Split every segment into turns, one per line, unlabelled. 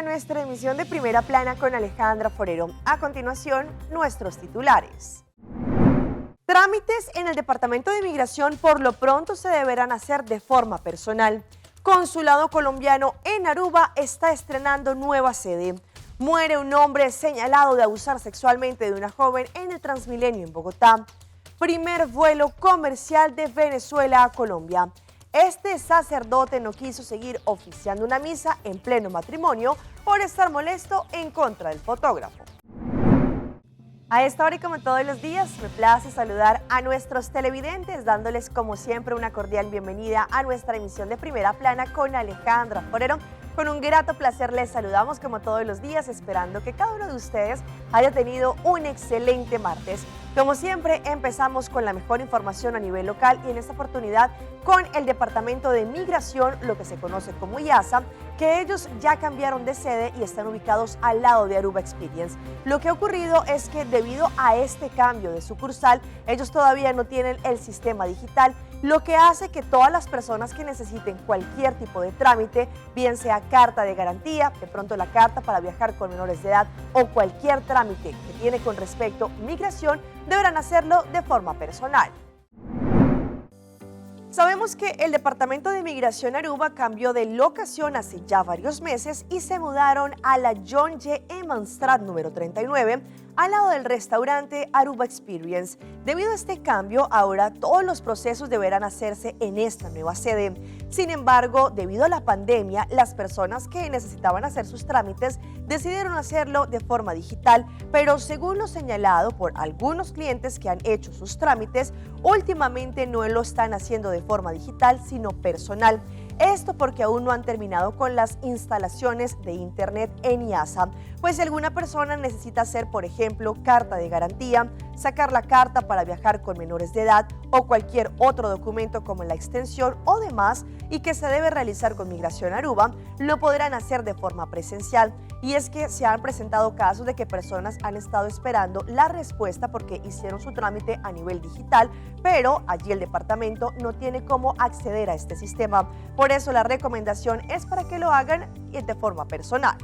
nuestra emisión de Primera Plana con Alejandra Forero. A continuación, nuestros titulares. Trámites en el Departamento de Migración por lo pronto se deberán hacer de forma personal. Consulado colombiano en Aruba está estrenando nueva sede. Muere un hombre señalado de abusar sexualmente de una joven en el Transmilenio en Bogotá. Primer vuelo comercial de Venezuela a Colombia. Este sacerdote no quiso seguir oficiando una misa en pleno matrimonio por estar molesto en contra del fotógrafo. A esta hora y como todos los días, me place saludar a nuestros televidentes, dándoles como siempre una cordial bienvenida a nuestra emisión de Primera Plana con Alejandra Forero. Con un grato placer les saludamos como todos los días, esperando que cada uno de ustedes haya tenido un excelente martes. Como siempre, empezamos con la mejor información a nivel local y en esta oportunidad con el Departamento de Migración, lo que se conoce como IASA, que ellos ya cambiaron de sede y están ubicados al lado de Aruba Experience. Lo que ha ocurrido es que debido a este cambio de sucursal, ellos todavía no tienen el sistema digital, lo que hace que todas las personas que necesiten cualquier tipo de trámite, bien sea carta de garantía, de pronto la carta para viajar con menores de edad o cualquier trámite que tiene con respecto a migración, deberán hacerlo de forma personal. Sabemos que el Departamento de Migración Aruba cambió de locación hace ya varios meses y se mudaron a la John J. Emanstrat número 39, al lado del restaurante Aruba Experience. Debido a este cambio, ahora todos los procesos deberán hacerse en esta nueva sede. Sin embargo, debido a la pandemia, las personas que necesitaban hacer sus trámites decidieron hacerlo de forma digital, pero según lo señalado por algunos clientes que han hecho sus trámites, últimamente no lo están haciendo de forma digital, sino personal. Esto porque aún no han terminado con las instalaciones de internet en IASA, pues si alguna persona necesita hacer, por ejemplo, carta de garantía, sacar la carta para viajar con menores de edad o cualquier otro documento como la extensión o demás y que se debe realizar con Migración Aruba, lo podrán hacer de forma presencial. Y es que se han presentado casos de que personas han estado esperando la respuesta porque hicieron su trámite a nivel digital, pero allí el departamento no tiene cómo acceder a este sistema. Por eso la recomendación es para que lo hagan de forma personal.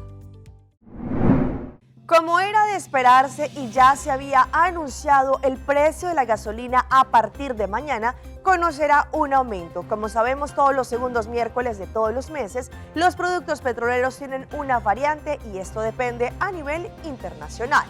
Como era de esperarse y ya se había anunciado, el precio de la gasolina a partir de mañana conocerá un aumento. Como sabemos, todos los segundos miércoles de todos los meses, los productos petroleros tienen una variante y esto depende a nivel internacional.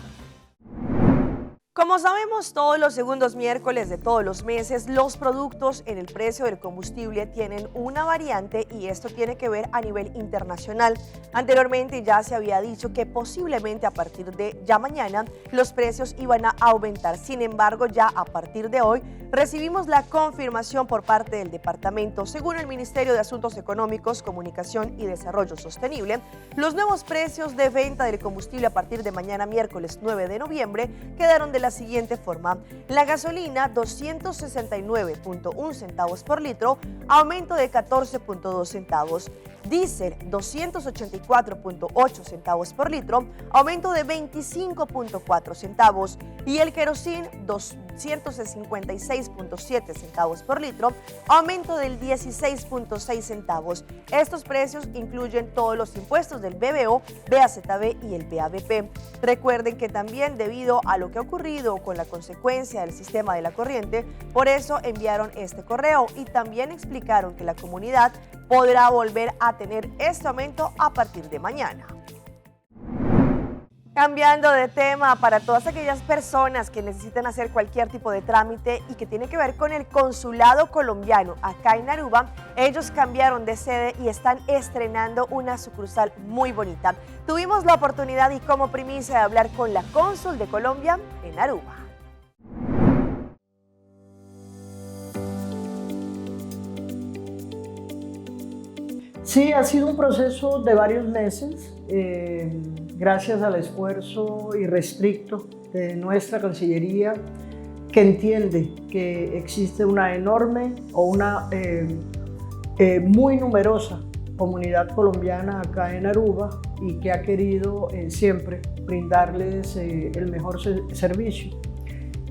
Como sabemos, todos los segundos miércoles de todos los meses, los productos en el precio del combustible tienen una variante y esto tiene que ver a nivel internacional. Anteriormente ya se había dicho que posiblemente a partir de ya mañana los precios iban a aumentar. Sin embargo, ya a partir de hoy recibimos la confirmación por parte del departamento. Según el Ministerio de Asuntos Económicos, Comunicación y Desarrollo Sostenible, los nuevos precios de venta del combustible a partir de mañana miércoles 9 de noviembre quedaron de la siguiente forma. La gasolina 269.1 centavos por litro, aumento de 14.2 centavos. Diésel 284.8 centavos por litro, aumento de 25.4 centavos. Y el querosín 256.7 centavos por litro, aumento del 16.6 centavos. Estos precios incluyen todos los impuestos del BBO, BAZB y el BABP. Recuerden que también debido a lo que ha ocurrido con la consecuencia del sistema de la corriente, por eso enviaron este correo y también explicaron que la comunidad podrá volver a tener este aumento a partir de mañana. Cambiando de tema, para todas aquellas personas que necesitan hacer cualquier tipo de trámite y que tiene que ver con el consulado colombiano acá en Aruba, ellos cambiaron de sede y están estrenando una sucursal muy bonita. Tuvimos la oportunidad y como primicia de hablar con la cónsul de Colombia en Aruba.
Sí, ha sido un proceso de varios meses, gracias al esfuerzo irrestricto de nuestra Cancillería, que entiende que existe una enorme o una muy numerosa comunidad colombiana acá en Aruba y que ha querido siempre brindarles el mejor servicio.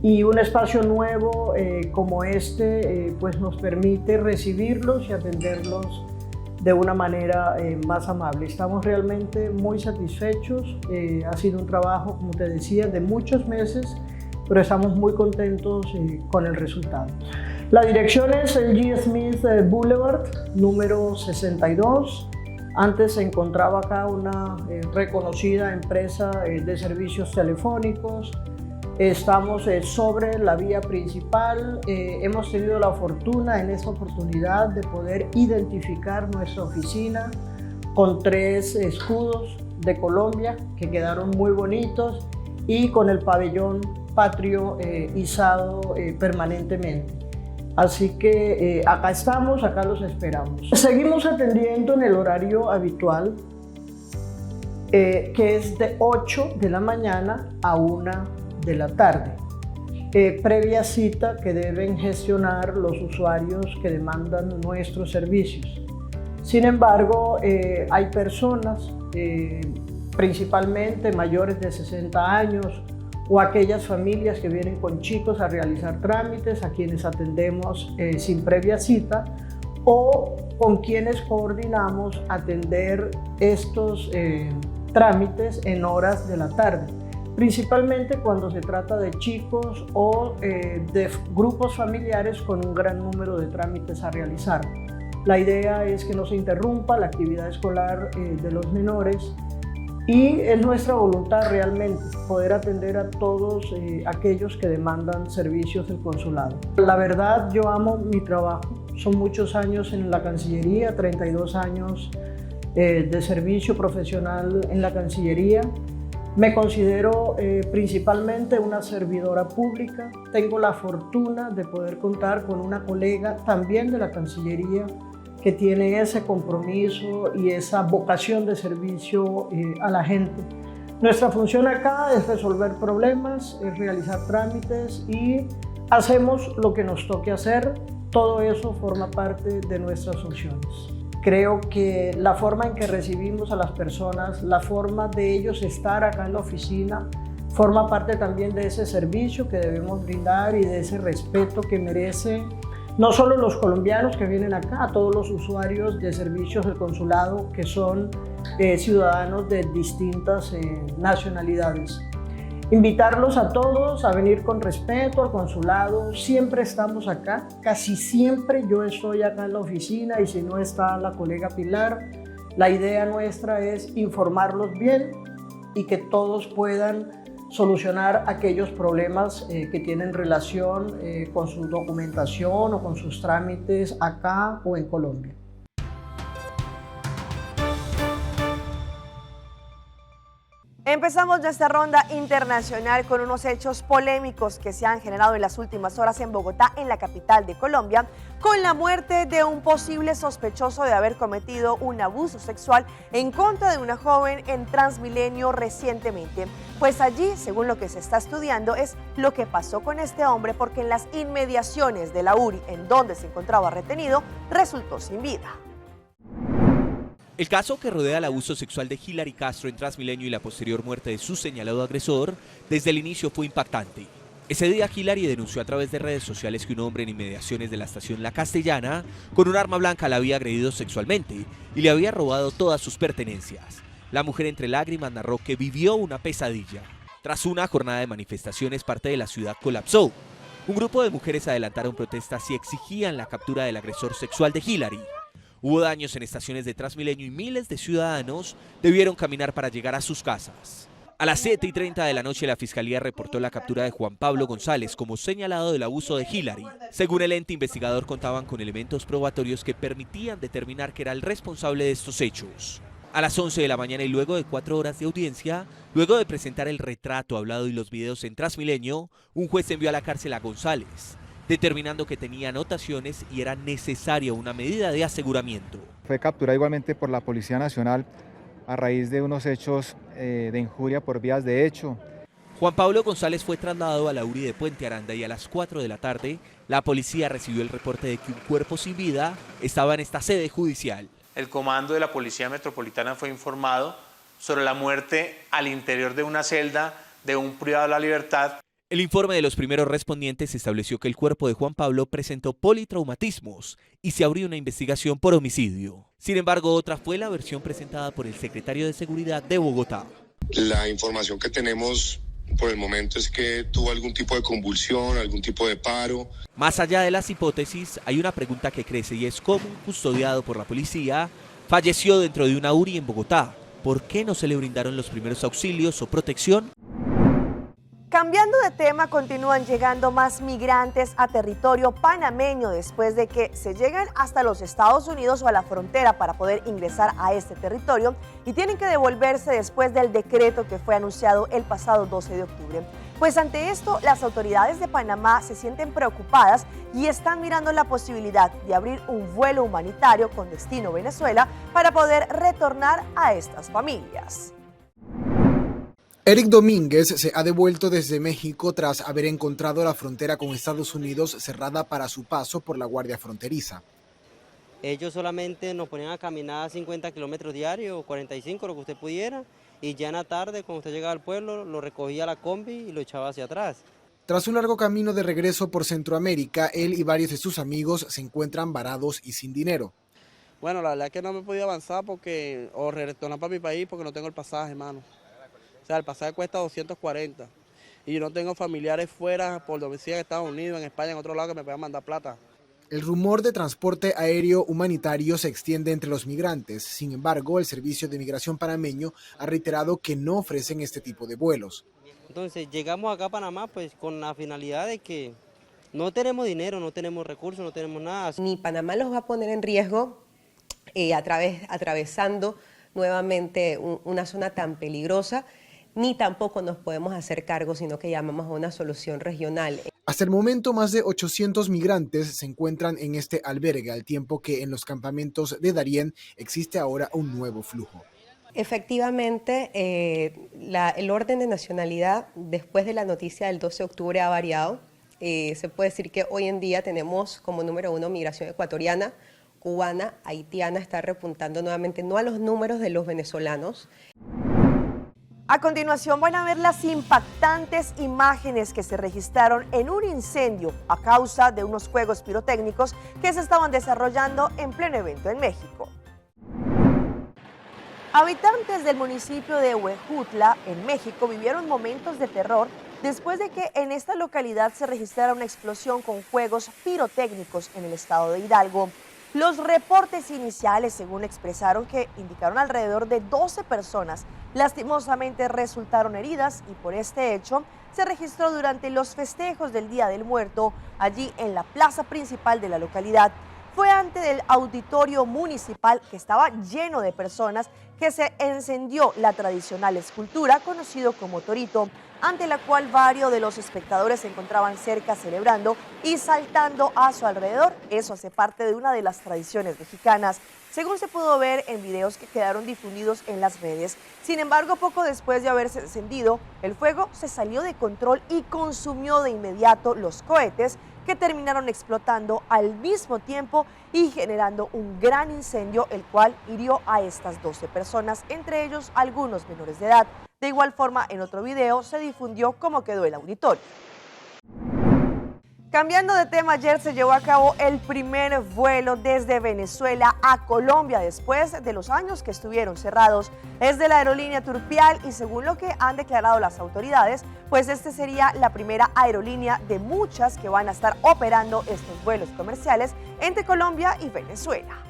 Y un espacio nuevo como este pues nos permite recibirlos y atenderlos de una manera más amable. Estamos realmente muy satisfechos, ha sido un trabajo, como te decía, de muchos meses, pero estamos muy contentos con el resultado. La dirección es el G. Smith Boulevard, número 62. Antes se encontraba acá una reconocida empresa de servicios telefónicos. Estamos sobre la vía principal. Hemos tenido la fortuna en esta oportunidad de poder identificar nuestra oficina con 3 escudos de Colombia que quedaron muy bonitos y con el pabellón patrio izado permanentemente. Así que acá estamos, acá los esperamos. Seguimos atendiendo en el horario habitual, que es de 8 de la mañana a 1 de la tarde. Previa cita que deben gestionar los usuarios que demandan nuestros servicios. Sin embargo, hay personas, principalmente mayores de 60 años, o aquellas familias que vienen con chicos a realizar trámites, a quienes atendemos sin previa cita, o con quienes coordinamos atender estos trámites en horas de la tarde, principalmente cuando se trata de chicos o de grupos familiares con un gran número de trámites a realizar. La idea es que no se interrumpa la actividad escolar de los menores, y es nuestra voluntad realmente poder atender a todos aquellos que demandan servicios del consulado. La verdad, yo amo mi trabajo. Son muchos años en la Cancillería, 32 años de servicio profesional en la Cancillería. Me considero principalmente una servidora pública. Tengo la fortuna de poder contar con una colega también de la Cancillería que tiene ese compromiso y esa vocación de servicio a la gente. Nuestra función acá es resolver problemas, es realizar trámites y hacemos lo que nos toque hacer. Todo eso forma parte de nuestras funciones. Creo que la forma en que recibimos a las personas, la forma de ellos estar acá en la oficina, forma parte también de ese servicio que debemos brindar y de ese respeto que merece no solo los colombianos que vienen acá, todos los usuarios de servicios del consulado que son ciudadanos de distintas nacionalidades. Invitarlos a todos a venir con respeto al consulado. Siempre estamos acá, casi siempre yo estoy acá en la oficina y si no está la colega Pilar, la idea nuestra es informarlos bien y que todos puedan solucionar aquellos problemas que tienen relación con su documentación o con sus trámites acá o en Colombia.
Empezamos nuestra ronda internacional con unos hechos polémicos que se han generado en las últimas horas en Bogotá, en la capital de Colombia, con la muerte de un posible sospechoso de haber cometido un abuso sexual en contra de una joven en Transmilenio recientemente. Pues allí, según lo que se está estudiando, es lo que pasó con este hombre, porque en las inmediaciones de la URI, en donde se encontraba retenido, resultó sin vida.
El caso que rodea el abuso sexual de Hilary Castro en Transmilenio y la posterior muerte de su señalado agresor, desde el inicio fue impactante. Ese día Hilary denunció a través de redes sociales que un hombre en inmediaciones de la estación La Castellana, con un arma blanca la había agredido sexualmente y le había robado todas sus pertenencias. La mujer entre lágrimas narró que vivió una pesadilla. Tras una jornada de manifestaciones, parte de la ciudad colapsó. Un grupo de mujeres adelantaron protestas y exigían la captura del agresor sexual de Hilary. Hubo daños en estaciones de Transmilenio y miles de ciudadanos debieron caminar para llegar a sus casas. A las 7:30 de la noche la Fiscalía reportó la captura de Juan Pablo González como señalado del abuso de Hilary. Según el ente investigador, contaban con elementos probatorios que permitían determinar que era el responsable de estos hechos. A las 11 de la mañana y luego de 4 horas de audiencia, luego de presentar el retrato hablado y los videos en Transmilenio, un juez envió a la cárcel a González, determinando que tenía anotaciones y era necesaria una medida de aseguramiento.
Fue capturada igualmente por la Policía Nacional a raíz de unos hechos de injuria por vías de hecho.
Juan Pablo González fue trasladado a la URI de Puente Aranda y a las 4 de la tarde la policía recibió el reporte de que un cuerpo sin vida estaba en esta sede judicial.
El comando de la Policía Metropolitana fue informado sobre la muerte al interior de una celda de un privado de la libertad.
El informe de los primeros respondientes estableció que el cuerpo de Juan Pablo presentó politraumatismos y se abrió una investigación por homicidio. Sin embargo, otra fue la versión presentada por el secretario de Seguridad de Bogotá.
La información que tenemos por el momento es que tuvo algún tipo de convulsión, algún tipo de paro.
Más allá de las hipótesis, hay una pregunta que crece y es cómo un custodiado por la policía falleció dentro de una URI en Bogotá. ¿Por qué no se le brindaron los primeros auxilios o protección?
Cambiando de tema, continúan llegando más migrantes a territorio panameño después de que se llegan hasta los Estados Unidos o a la frontera para poder ingresar a este territorio y tienen que devolverse después del decreto que fue anunciado el pasado 12 de octubre. Pues ante esto, las autoridades de Panamá se sienten preocupadas y están mirando la posibilidad de abrir un vuelo humanitario con destino Venezuela para poder retornar a estas familias.
Eric Domínguez se ha devuelto desde México tras haber encontrado la frontera con Estados Unidos cerrada para su paso por la Guardia Fronteriza.
Ellos solamente nos ponían a caminar 50 kilómetros diarios, 45, lo que usted pudiera, y ya en la tarde, cuando usted llegaba al pueblo, lo recogía la combi y lo echaba hacia atrás.
Tras un largo camino de regreso por Centroamérica, él y varios de sus amigos se encuentran varados y sin dinero.
Bueno, la verdad es que no me he podido avanzar o retornar para mi país porque no tengo el pasaje, hermano. O sea, el pasaje cuesta 240 y yo no tengo familiares fuera, por donde sea, en Estados Unidos, en España, en otro lado que me puedan mandar plata.
El rumor de transporte aéreo humanitario se extiende entre los migrantes. Sin embargo, el Servicio de Migración panameño ha reiterado que no ofrecen este tipo de vuelos.
Entonces, llegamos acá a Panamá pues con la finalidad de que no tenemos dinero, no tenemos recursos, no tenemos nada.
Ni Panamá los va a poner en riesgo atravesando nuevamente una zona tan peligrosa, ni tampoco nos podemos hacer cargo, sino que llamamos a una solución regional.
Hasta el momento, más de 800 migrantes se encuentran en este albergue, al tiempo que en los campamentos de Darién existe ahora un nuevo flujo.
Efectivamente, el orden de nacionalidad después de la noticia del 12 de octubre ha variado. Se puede decir que hoy en día tenemos como número 1 migración ecuatoriana, cubana, haitiana, está repuntando nuevamente, no a los números de los venezolanos.
A continuación van a ver las impactantes imágenes que se registraron en un incendio a causa de unos juegos pirotécnicos que se estaban desarrollando en pleno evento en México. Habitantes del municipio de Huejutla, en México, vivieron momentos de terror después de que en esta localidad se registrara una explosión con juegos pirotécnicos en el estado de Hidalgo. Los reportes iniciales, según expresaron, que indicaron alrededor de 12 personas lastimosamente resultaron heridas y por este hecho se registró durante los festejos del Día del Muerto allí en la plaza principal de la localidad. Fue ante el auditorio municipal que estaba lleno de personas que se encendió la tradicional escultura conocido como Torito, ante la cual varios de los espectadores se encontraban cerca celebrando y saltando a su alrededor. Eso hace parte de una de las tradiciones mexicanas, según se pudo ver en videos que quedaron difundidos en las redes. Sin embargo, poco después de haberse encendido, el fuego se salió de control y consumió de inmediato los cohetes, que terminaron explotando al mismo tiempo y generando un gran incendio, el cual hirió a estas 12 personas, entre ellos algunos menores de edad. De igual forma, en otro video se difundió cómo quedó el auditorio. Cambiando de tema, ayer se llevó a cabo el primer vuelo desde Venezuela a Colombia después de los años que estuvieron cerrados. Es de la aerolínea Turpial y según lo que han declarado las autoridades, pues este sería la primera aerolínea de muchas que van a estar operando estos vuelos comerciales entre Colombia y Venezuela.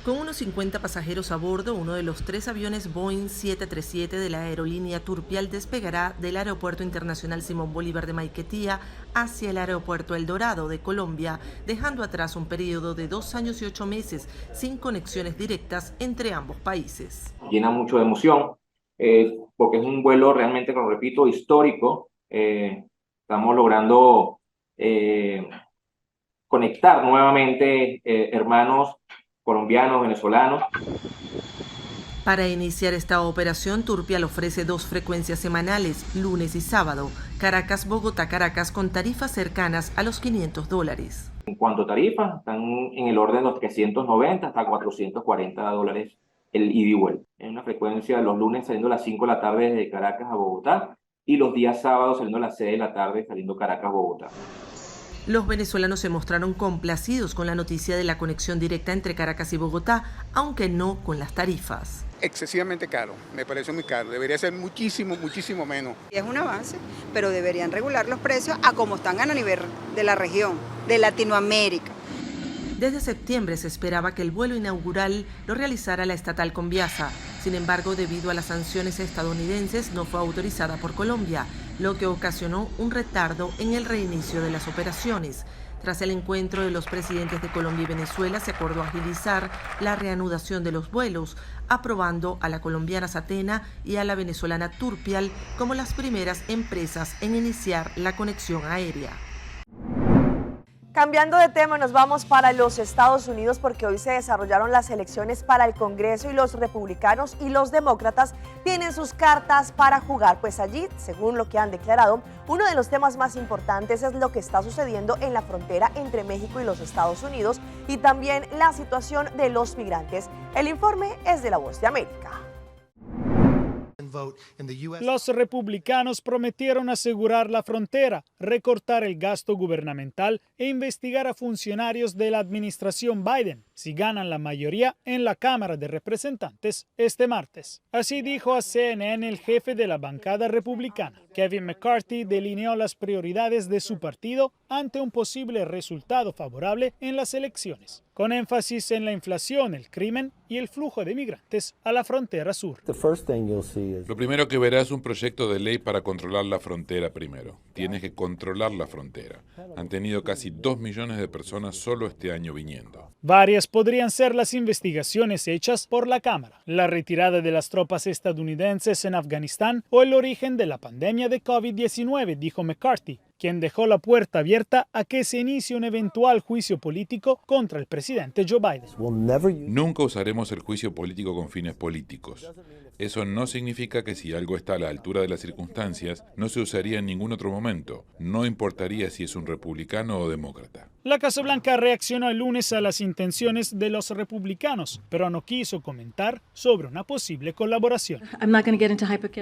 Con unos 50 pasajeros a bordo, uno de los 3 aviones Boeing 737 de la aerolínea Turpial despegará del Aeropuerto Internacional Simón Bolívar de Maiquetía hacia el Aeropuerto El Dorado de Colombia, dejando atrás un periodo de 2 años y 8 meses sin conexiones directas entre ambos países.
Llena mucho de emoción, porque es un vuelo realmente, como repito, histórico. Estamos logrando conectar nuevamente hermanos colombianos, venezolanos.
Para iniciar esta operación, Turpial ofrece 2 frecuencias semanales, lunes y sábado, Caracas-Bogotá, Caracas, con tarifas cercanas a los $500.
En cuanto a tarifas, están en el orden de los 390 hasta $440 el ida y vuelta. Es una frecuencia de los lunes saliendo a las 5 de la tarde desde Caracas a Bogotá y los días sábados saliendo a las 6 de la tarde, saliendo Caracas-Bogotá.
Los venezolanos se mostraron complacidos con la noticia de la conexión directa entre Caracas y Bogotá, aunque no con las tarifas.
Excesivamente caro, me parece muy caro, debería ser muchísimo menos.
Es un avance, pero deberían regular los precios a como están a nivel de la región, de Latinoamérica.
Desde septiembre se esperaba que el vuelo inaugural lo realizara la estatal Conviasa. Sin embargo, debido a las sanciones estadounidenses, no fue autorizada por Colombia, lo que ocasionó un retardo en el reinicio de las operaciones. Tras el encuentro de los presidentes de Colombia y Venezuela, se acordó agilizar la reanudación de los vuelos, aprobando a la colombiana Satena y a la venezolana Turpial como las primeras empresas en iniciar la conexión aérea.
Cambiando de tema, nos vamos para los Estados Unidos porque hoy se desarrollaron las elecciones para el Congreso y los republicanos y los demócratas tienen sus cartas para jugar, pues allí, según lo que han declarado, uno de los temas más importantes es lo que está sucediendo en la frontera entre México y los Estados Unidos y también la situación de los migrantes. El informe es de La Voz de América.
Los republicanos prometieron asegurar la frontera, recortar el gasto gubernamental e investigar a funcionarios de la administración Biden si ganan la mayoría en la Cámara de Representantes este martes. Así dijo a CNN el jefe de la bancada republicana. Kevin McCarthy delineó las prioridades de su partido ante un posible resultado favorable en las elecciones, con énfasis en la inflación, el crimen y el flujo de migrantes a la frontera sur.
Lo primero que verás es un proyecto de ley para controlar la frontera primero. Tienes que controlar la frontera. Han tenido casi 2 millones de personas solo este año viniendo.
Varias podrían ser las investigaciones hechas por la Cámara, la retirada de las tropas estadounidenses en Afganistán o el origen de la pandemia de COVID-19, dijo McCarthy, quien dejó la puerta abierta a que se inicie un eventual juicio político contra el presidente Joe Biden.
Nunca usaremos el juicio político con fines políticos. Eso no significa que si algo está a la altura de las circunstancias, no se usaría en ningún otro momento. No importaría si es un republicano o demócrata.
La Casa Blanca reaccionó el lunes a las intenciones de los republicanos, pero no quiso comentar sobre una posible colaboración.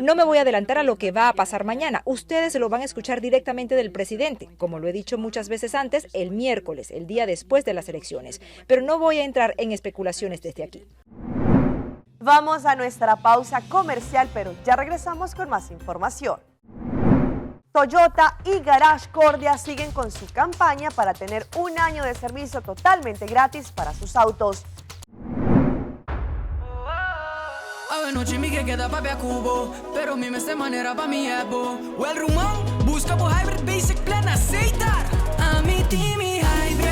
No me voy a adelantar a lo que va a pasar mañana. Ustedes lo van a escuchar directamente del presidente, como lo he dicho muchas veces antes, el miércoles, el día después de las elecciones. Pero no voy a entrar en especulaciones desde aquí.
Vamos a nuestra pausa comercial, pero ya regresamos con más información. Toyota y Garage Cordia siguen con su campaña para tener un año de servicio totalmente gratis para sus autos.
Noche mi que queda papi a cubo, pero mi esta manera pa mi ebo. O el rumón busca por hybrid basic plan aceitar. A mi team hybrid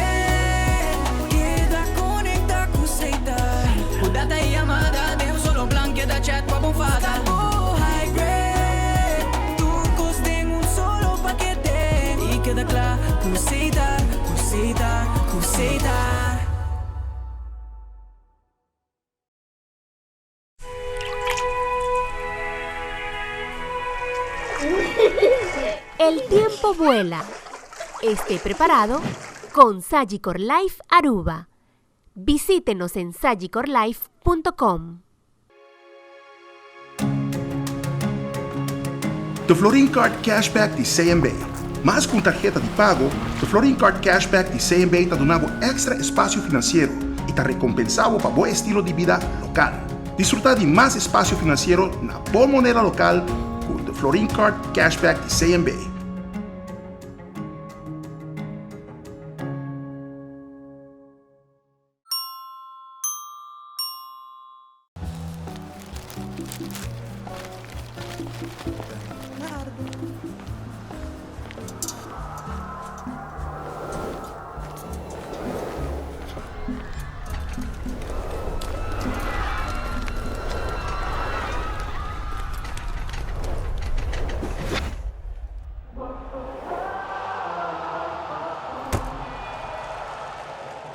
queda conecta com aceitar. O data e amada deu solo plan queda chat com a bonfada. O hybrid tu coste un solo paquete e queda claro com aceitar, com aceitar, com aceitar.
El tiempo vuela. Esté preparado con Sagicor Life Aruba. Visítenos en sagicorlife.com.
The Florin Card Cashback de CMB. Mais com tarjeta de pago, the Florin Card Cashback de CMB está donando extra espaço financeiro e está recompensado para bom estilo de vida local. Disfrutar de mais espaço financeiro na boa moneda local com the Florin Card Cashback de CMB.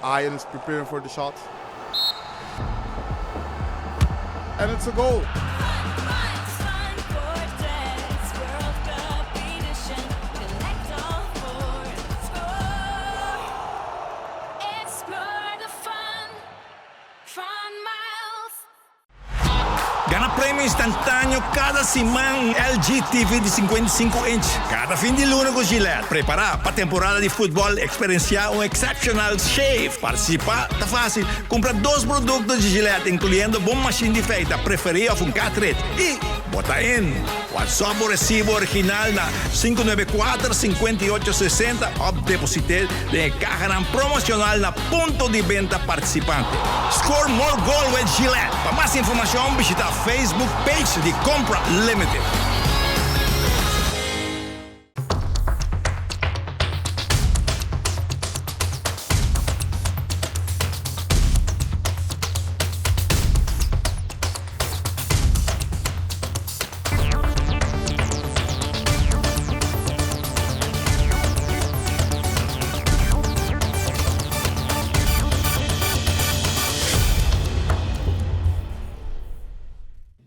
Ian is preparing for the shot. And it's a goal.
Gana
prêmio instantâneo cada semana LG TV de 55 inch. Cada fim de luna com Gillette. Preparar para a temporada de futebol, experienciar exceptional shave. Participar tá fácil. Compra 2 produtos de Gillette, incluindo bom machine de feita, preferir of cartridge. E bota in. WhatsApp o recibo original na 594-5860 ou deposite de carga promocional na ponto de venta participante. Score more goal with Gillette. Para mais informação, visita a Facebook page de Compra Limited.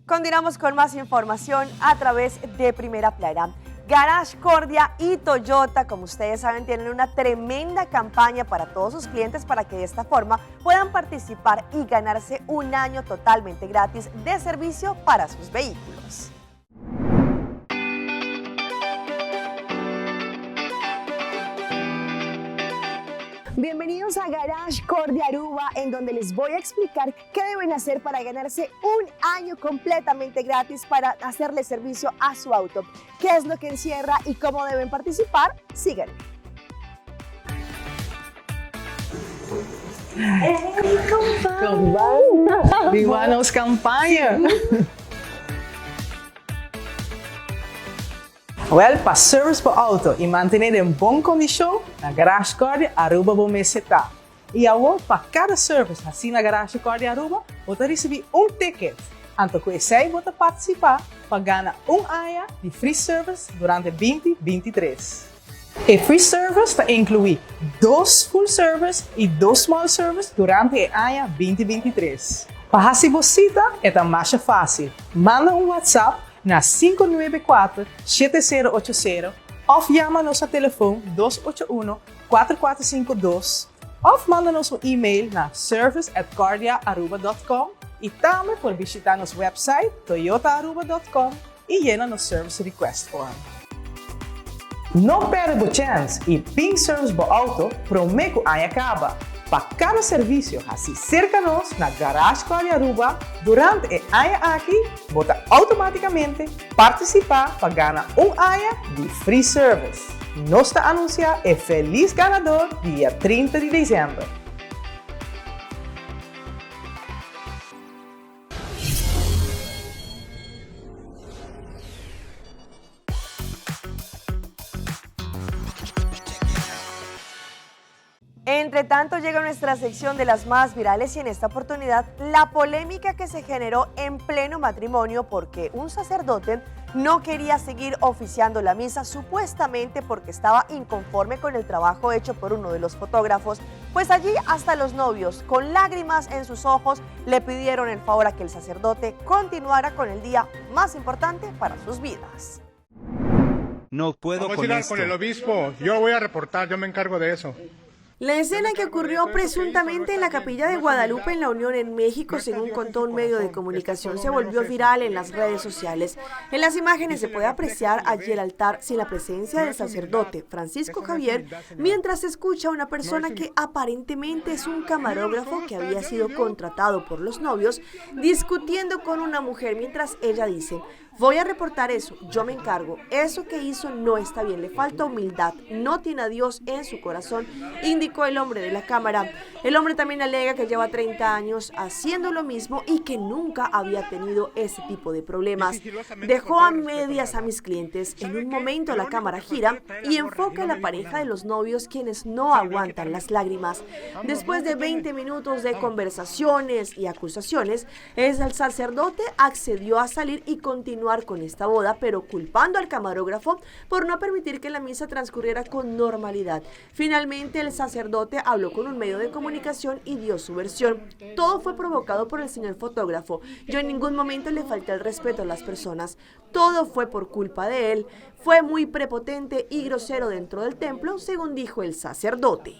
Continuamos con más información a través de Primera Plana. Garage Cordia y Toyota, como ustedes saben, tienen una tremenda campaña para todos sus clientes para que de esta forma puedan participar y ganarse un año totalmente gratis de servicio para sus vehículos. Bienvenidos a Garage Cordia Aruba, en donde les voy a explicar qué deben hacer para ganarse un año completamente gratis para hacerle servicio a su auto. ¿Qué es lo que encierra y cómo deben participar? Síganme.
Iguanos campanha. Well, para service para auto e manter em boa condição, na Garage Cordia Aruba vamos estar. E agora, para cada service assim na Garage Cordia Aruba, você receber ticket. Então, você vai participar para ganhar ano de free service durante 2023. E free service está inclui 2 full service e 2 small service durante o ano 2023. Para essa visita é mais fácil. Manda WhatsApp na 594-7080 ou chama nosso telefone 281-4452 ou manda nosso e-mail na service@cordiaaruba.com e também pode visitar nosso website toyotaaruba.com e llena nosso service request form. Não perda a chance e Pink Service para auto promete que acaba. Para cada serviço assim cerca nós na Garage Cordia Aruba durante o ano aqui, você automaticamente participar para ganhar um ano de free service. Nós anunciamos o feliz ganador dia 30 de dezembro.
Entre tanto, llega nuestra sección de las más virales y en esta oportunidad la polémica que se generó en pleno matrimonio porque un sacerdote no quería seguir oficiando la misa supuestamente porque estaba inconforme con el trabajo hecho por uno de los fotógrafos, pues allí hasta los novios con lágrimas en sus ojos le pidieron el favor a que el sacerdote continuara con el día más importante para sus vidas.
No puedo
Vamos a ir con el obispo, yo lo voy a reportar, yo me encargo de eso.
La escena que ocurrió presuntamente en la capilla de Guadalupe en La Unión en México, según contó un medio de comunicación, se volvió viral en las redes sociales. En las imágenes se puede apreciar allí el altar sin la presencia del sacerdote Francisco Javier, mientras se escucha a una persona que aparentemente es un camarógrafo que había sido contratado por los novios, discutiendo con una mujer mientras ella dice: voy a reportar eso, yo me encargo, eso que hizo no está bien, le falta humildad, no tiene a Dios en su corazón, indicó el hombre de la cámara. El hombre también alega que lleva 30 años haciendo lo mismo y que nunca había tenido ese tipo de problemas. Dejó a medias a mis clientes. En un momento la cámara gira y enfoca a la pareja de los novios, quienes no aguantan las lágrimas. Después de 20 minutos de conversaciones y acusaciones, el sacerdote accedió a salir y continuar con esta boda, pero culpando al camarógrafo por no permitir que la misa transcurriera con normalidad. Finalmente el sacerdote habló con un medio de comunicación y dio su versión. Todo fue provocado por el señor fotógrafo. Yo en ningún momento le falté el respeto a las personas. Todo fue por culpa de él. Fue muy prepotente y grosero dentro del templo, según dijo el sacerdote.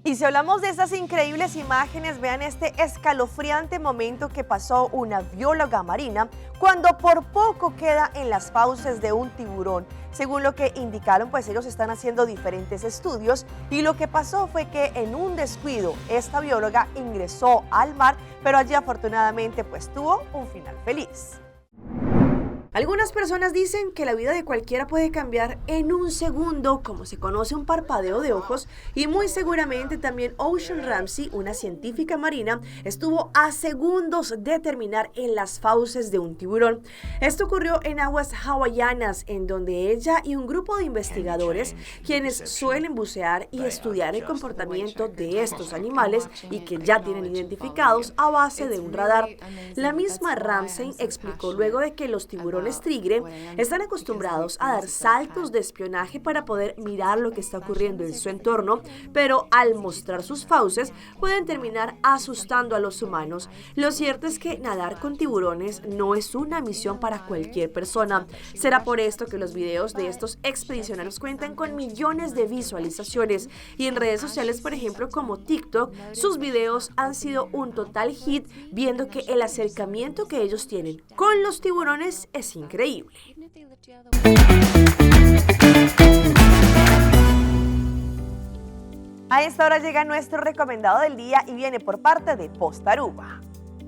Y si hablamos de esas increíbles imágenes, vean este escalofriante momento que pasó una bióloga marina cuando por poco queda en las fauces de un tiburón. Según lo que indicaron, pues ellos están haciendo diferentes estudios y lo que pasó fue que en un descuido esta bióloga ingresó al mar, pero allí afortunadamente pues tuvo un final feliz. Algunas personas dicen que la vida de cualquiera puede cambiar en un segundo, como se conoce un parpadeo de ojos, y muy seguramente también Ocean Ramsey, una científica marina, estuvo a segundos de terminar en las fauces de un tiburón. Esto ocurrió en aguas hawaianas, en donde ella y un grupo de investigadores, quienes suelen bucear y estudiar el comportamiento de estos animales y que ya tienen identificados a base de un radar. La misma Ramsey explicó luego de que los tiburones tigre están acostumbrados a dar saltos de espionaje para poder mirar lo que está ocurriendo en su entorno, pero al mostrar sus fauces pueden terminar asustando a los humanos. Lo cierto es que nadar con tiburones no es una misión para cualquier persona. Será por esto que los videos de estos expedicionarios cuentan con millones de visualizaciones y en redes sociales, por ejemplo, como TikTok, sus videos han sido un total hit, viendo que el acercamiento que ellos tienen con los tiburones es increíble. A esta hora llega nuestro recomendado del día y viene por parte de Post Aruba.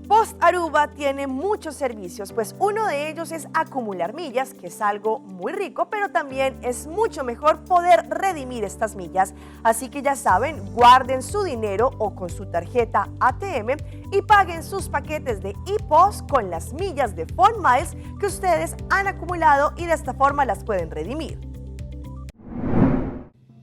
Post Aruba tiene muchos servicios, pues uno de ellos es acumular millas, que es algo muy rico, pero también es mucho mejor poder redimir estas millas. Así que ya saben, guarden su dinero o con su tarjeta ATM y paguen sus paquetes de ePOS con las millas de Fun Miles que ustedes han acumulado y de esta forma las pueden redimir.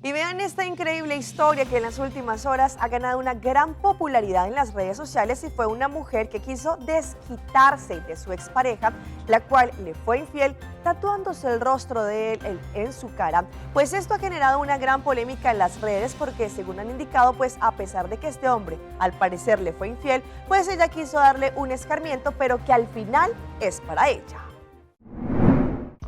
Y vean esta increíble historia que en las últimas horas ha ganado una gran popularidad en las redes sociales y fue una mujer que quiso desquitarse de su expareja, la cual le fue infiel tatuándose el rostro de él en su cara. Pues esto ha generado una gran polémica en las redes porque según han indicado, pues a pesar de que este hombre al parecer le fue infiel, pues ella quiso darle un escarmiento, pero que al final es para ella.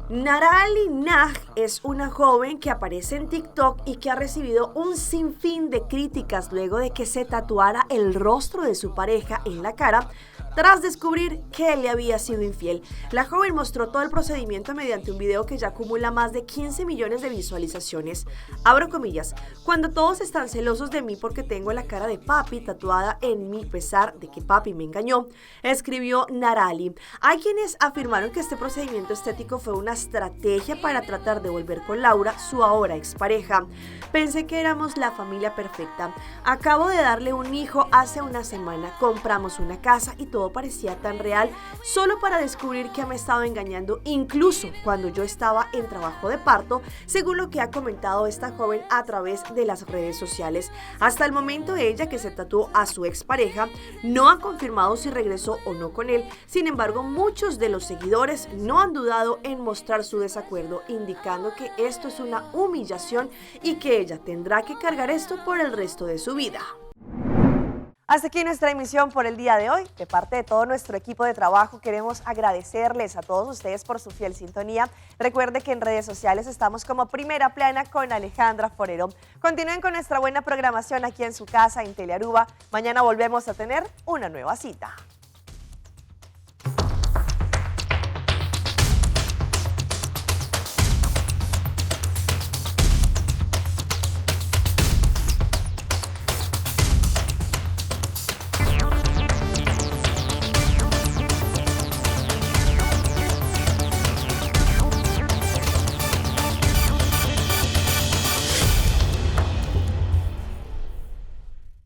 Narali Nag es una joven que aparece en TikTok y que ha recibido un sinfín de críticas luego de que se tatuara el rostro de su pareja en la cara tras descubrir que él le había sido infiel. La joven mostró todo el procedimiento mediante un video que ya acumula más de 15 millones de visualizaciones. Abro comillas, cuando todos están celosos de mí porque tengo la cara de papi tatuada en mi pesar de que papi me engañó, escribió Narali. Hay quienes afirmaron que este procedimiento estético fue una estrategia para tratar de volver con Laura, su ahora expareja. Pensé que éramos la familia perfecta. Acabo de darle un hijo hace una semana, compramos una casa y todo parecía tan real, solo para descubrir que me estaba engañando incluso cuando yo estaba en trabajo de parto, según lo que ha comentado esta joven a través de las redes sociales. Hasta el momento ella, que se tatuó a su expareja, no ha confirmado si regresó o no con él. Sin embargo, muchos de los seguidores no han dudado en mostrar su desacuerdo, indicando que esto es una humillación y que ella tendrá que cargar esto por el resto de su vida. Hasta aquí nuestra emisión por el día de hoy. De parte de todo nuestro equipo de trabajo queremos agradecerles a todos ustedes por su fiel sintonía. Recuerde que en redes sociales estamos como Primera Plana con Alejandra Forero. Continúen con nuestra buena programación aquí en su casa en Telearuba. Mañana volvemos a tener una nueva cita.